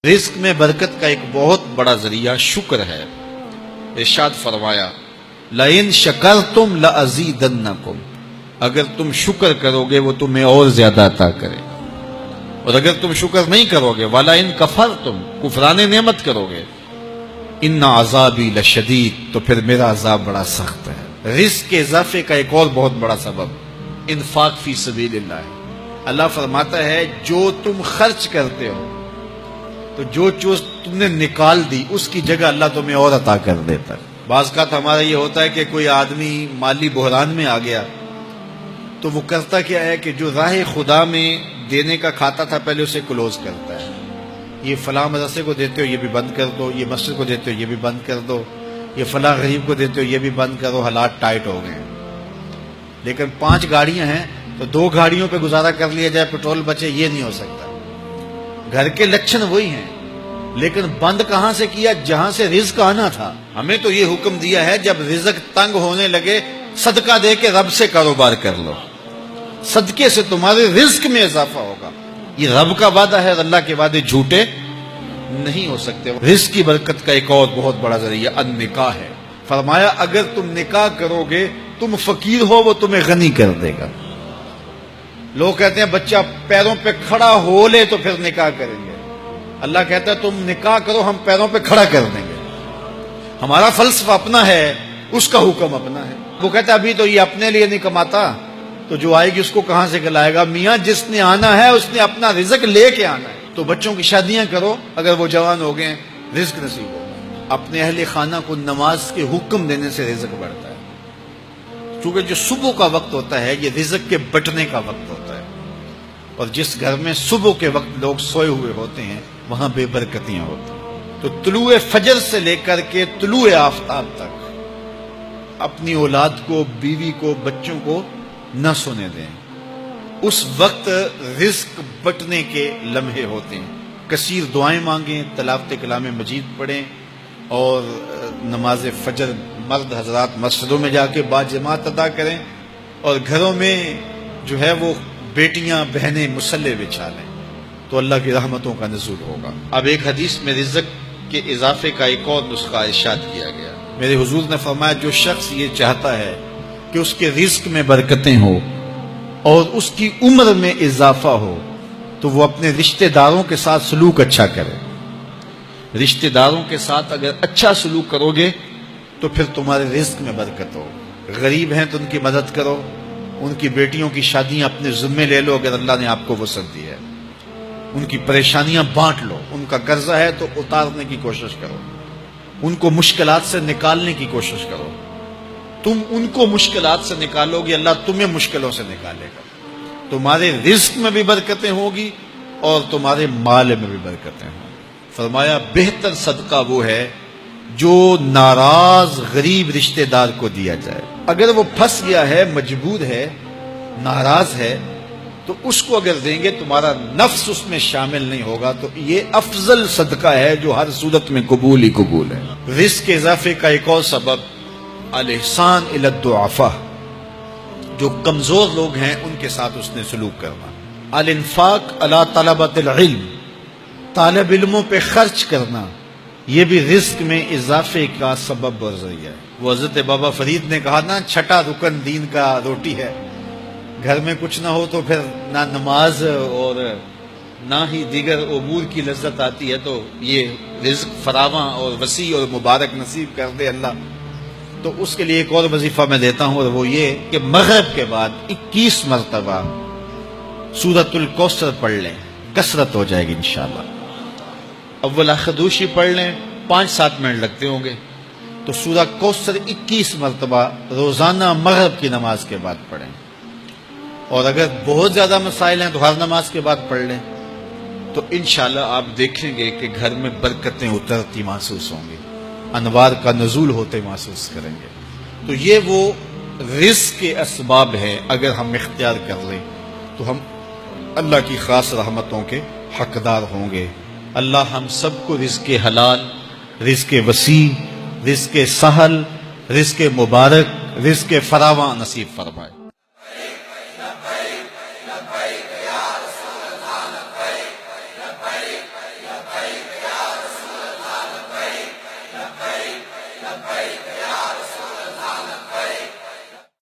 رزق میں برکت کا ایک بہت بڑا ذریعہ شکر ہے۔ ارشاد فرمایا لَإِن شَكَرْتُمْ لَأَزِيدَنَّكُمْ، اگر تم شکر کرو گے وہ تمہیں اور زیادہ عطا کرے گا، اور اگر تم شکر نہیں کرو گے وَلَئِن كَفَرْتُمْ، کفران نعمت کرو گے، إِنَّ عَذَابِي لَشَدِيدٌ، تو پھر میرا عذاب بڑا سخت ہے۔ رزق کے اضافے کا ایک اور بہت بڑا سبب انفاق فی سبیل اللہ ہے۔ اللہ فرماتا ہے جو تم خرچ کرتے ہو تو جو چیز تم نے نکال دی اس کی جگہ اللہ تمہیں اور عطا کر دیتا ہے۔ بعض کا ہمارا یہ ہوتا ہے کہ کوئی آدمی مالی بحران میں آ گیا تو وہ کرتا کیا ہے کہ جو راہ خدا میں دینے کا کھاتا تھا پہلے اسے کلوز کرتا ہے، یہ فلاں مدرسے کو دیتے ہو یہ بھی بند کر دو، یہ مسجد کو دیتے ہو یہ بھی بند کر دو، یہ فلاں غریب کو دیتے ہو یہ بھی بند کرو، حالات ٹائٹ ہو گئے۔ لیکن 5 گاڑیاں ہیں تو 2 گاڑیوں پہ گزارا کر لیا جائے، پیٹرول بچے، یہ نہیں ہو سکتا۔ گھر کے لچھن وہی ہیں لیکن بند کہاں سے کیا؟ جہاں سے رزق آنا تھا۔ ہمیں تو یہ حکم دیا ہے جب رزق تنگ ہونے لگے صدقہ دے کے رب سے کاروبار کر لو، صدقے سے تمہارے رزق میں اضافہ ہوگا۔ یہ رب کا وعدہ ہے، اللہ کے وعدے جھوٹے نہیں ہو سکتے۔ رزق کی برکت کا ایک اور بہت بڑا ذریعہ النکاح ہے۔ فرمایا اگر تم نکاح کرو گے تم فقیر ہو وہ تمہیں غنی کر دے گا۔ لوگ کہتے ہیں بچہ پیروں پہ کھڑا ہو لے تو پھر نکاح کریں گے، اللہ کہتا ہے تم نکاح کرو ہم پیروں پہ کھڑا کر دیں گے۔ ہمارا فلسفہ اپنا ہے، اس کا حکم اپنا ہے۔ وہ کہتا ہے ابھی تو یہ اپنے لیے نہیں کماتا تو جو آئے گی اس کو کہاں سے کھلائے گا؟ میاں جس نے آنا ہے اس نے اپنا رزق لے کے آنا ہے۔ تو بچوں کی شادیاں کرو اگر وہ جوان ہو گئے، رزق نصیب ہو۔ اپنے اہل خانہ کو نماز کے حکم دینے سے رزق بڑھتا ہے، کیونکہ جو صبح کا وقت ہوتا ہے یہ رزق کے بٹنے کا وقت ہوتا ہے، اور جس گھر میں صبح کے وقت لوگ سوئے ہوئے ہوتے ہیں وہاں بے برکتیاں ہوتی ہیں۔ تو طلوع فجر سے لے کر کے طلوع آفتاب تک اپنی اولاد کو، بیوی کو، بچوں کو نہ سونے دیں۔ اس وقت رزق بٹنے کے لمحے ہوتے ہیں۔ کثیر دعائیں مانگیں، تلاوت کلام مجید پڑھیں، اور نماز فجر مرد حضرات مسجدوں میں جا کے باجماعت ادا کریں، اور گھروں میں جو ہے وہ بیٹیاں بہنیں مصلے بچھا لیں تو اللہ کی رحمتوں کا نزول ہوگا۔ اب ایک حدیث میں رزق کے اضافے کا ایک اور نسخہ ارشاد کیا گیا۔ میرے حضور نے فرمایا جو شخص یہ چاہتا ہے کہ اس کے رزق میں برکتیں ہو اور اس کی عمر میں اضافہ ہو تو وہ اپنے رشتہ داروں کے ساتھ سلوک اچھا کرے۔ رشتہ داروں کے ساتھ اگر اچھا سلوک کرو گے تو پھر تمہارے رزق میں برکت ہو۔ غریب ہیں تو ان کی مدد کرو، ان کی بیٹیوں کی شادیاں اپنے ذمے لے لو اگر اللہ نے آپ کو وسعت دی ہے، ان کی پریشانیاں بانٹ لو، ان کا قرضہ ہے تو اتارنے کی کوشش کرو، ان کو مشکلات سے نکالنے کی کوشش کرو۔ تم ان کو مشکلات سے نکالو گے اللہ تمہیں مشکلوں سے نکالے گا۔ تمہارے رزق میں بھی برکتیں ہوگی اور تمہارے مال میں بھی برکتیں ہوں۔ فرمایا بہتر صدقہ وہ ہے جو ناراض غریب رشتہ دار کو دیا جائے۔ اگر وہ پھنس گیا ہے، مجبور ہے، ناراض ہے، تو اس کو اگر دیں گے تمہارا نفس اس میں شامل نہیں ہوگا، تو یہ افضل صدقہ ہے جو ہر صورت میں قبول ہی قبول ہے۔ رزق کے اضافے کا ایک اور سبب الاحسان الی الضعفاء، جو کمزور لوگ ہیں ان کے ساتھ اس نے سلوک کرنا۔ الانفاق علی طلبۃ العلم، طالب علموں پہ خرچ کرنا، یہ بھی رزق میں اضافے کا سبب اور ذریعہ ہے۔ وہ حضرت بابا فرید نے کہا نا 6واں رکن دین کا روٹی ہے۔ گھر میں کچھ نہ ہو تو پھر نہ نماز اور نہ ہی دیگر امور کی لذت آتی ہے، تو یہ رزق فراواں اور وسیع اور مبارک نصیب کر دے اللہ۔ تو اس کے لیے ایک اور وظیفہ میں دیتا ہوں، اور وہ یہ کہ مغرب کے بعد 21 مرتبہ سورۃ الکوثر پڑھ لیں، کثرت ہو جائے گی انشاءاللہ۔ اول خدوشی پڑھ لیں، 5-7 منٹ لگتے ہوں گے، تو سورہ کوثر 21 مرتبہ روزانہ مغرب کی نماز کے بعد پڑھیں، اور اگر بہت زیادہ مسائل ہیں تو ہر نماز کے بعد پڑھ لیں، تو انشاءاللہ آپ دیکھیں گے کہ گھر میں برکتیں اترتی محسوس ہوں گی، انوار کا نزول ہوتے محسوس کریں گے۔ تو یہ وہ رزق کے اسباب ہیں، اگر ہم اختیار کر لیں تو ہم اللہ کی خاص رحمتوں کے حقدار ہوں گے۔ اللہ ہم سب کو رزق حلال، رزق وسیع، رزق سہل، رزق مبارک، رزق فراواں نصیب فرمائے۔ لبیک یا رسول